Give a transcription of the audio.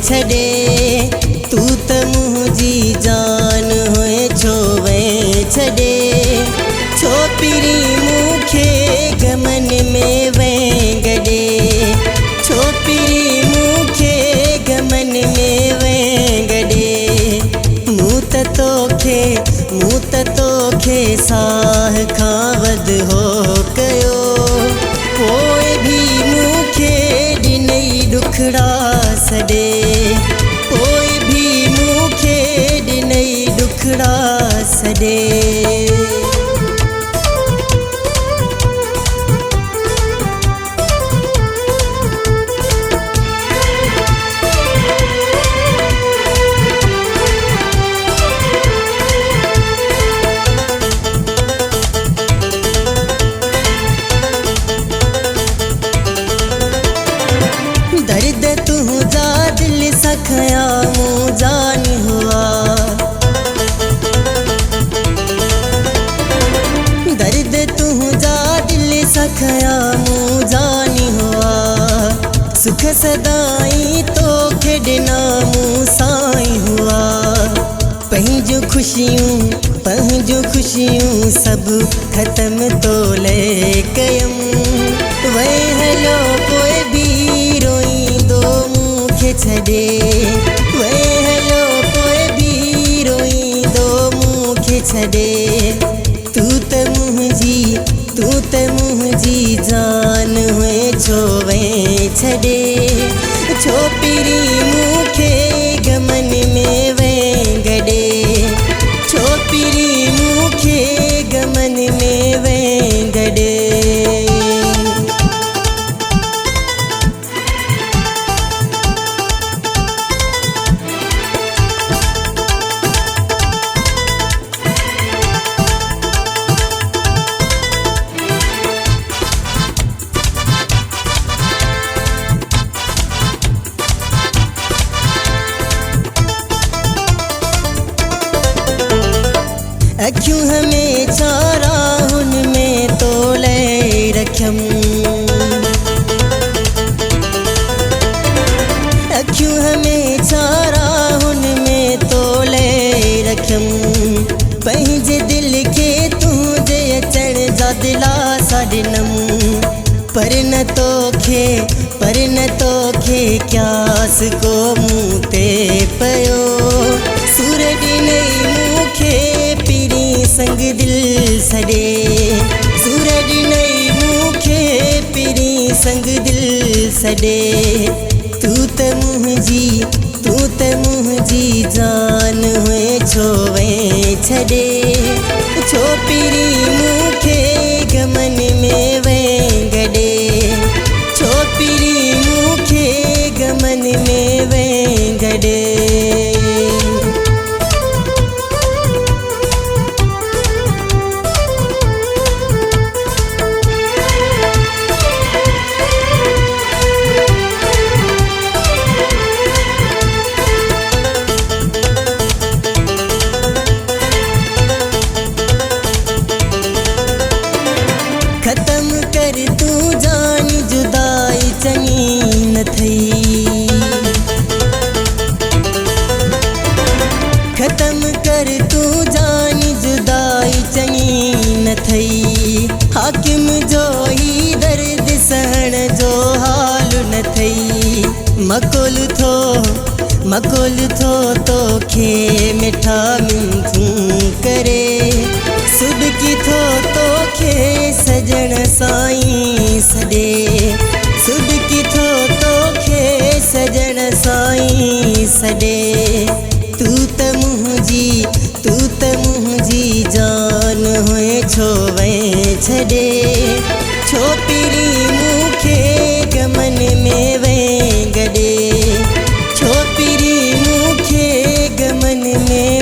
छॾे तू त मुंहिंजी जान हुए छोवे छॾे छो पिरी मूंखे गमन में वेंगड़े छो पिरी मूंखे गमन में वेंगड़े मूं त तोखे साह खां वध हो कयो पोइ भी मूंखे ॾिनई ॾुखड़ा सॾे पोइ भी मूंखे ॾिनई ॾुखड़ा सॾे। दर्द तुझा दिल सखया मूं जान हुआ दर्द तुझा दिल सखया मूं जान हुआ सुख सदाई तो ॾिना मूं साईं हुआ पंहिंजूं खुशियूं सभु ख़त्म तो ले कयमि वै हलो पोइ भी रोईंदो मूंखे छॾे वै हलो पोइ भी रोईंदो मूंखे छॾे तू त मुंहिंजी जान हुए छो वे छॾे छो पिरी मूंखे गमन में वेंगड़े छो पिरी मूंखे गमन में वेंगड़े। अखियूं हमेशा राहुन में तो ले रखियम अखियूं हमेशा राहुन में तो ले रखियम पंहिंजे दिल के तुझे अचण जा दिलासा ॾिनम पर न तोखे क्यास को मूं ते पयो सुर ॾिनई मूंखे संग दिल सॾे सुर ॾिनई मूंखे पिरी संग दिल सॾे तू त मुंहिंजी जान हुए छो वे छॾे छो पिरी मूंखे गमन में वेंगड़े छो पिरी मूंखे गमन में वेंगड़े। खत्म कर तू जान जुदाई चंगी न थई खत्म कर तू जान जुदाई चंगी न थई हाकिम जो ही दर्द सहण जो हाल न थई मकोल थो तोखे मिठा मिंथूं करे सुडकी थो तोखे सजण साईं सॾे सुडकी थो तोखे सजण साईं सॾे तू त मुंहिंजी जान हुए छो वे छॾे छो पिरी मूंखे गमन में वेंगड़े छो पिरी मूंखे गमन में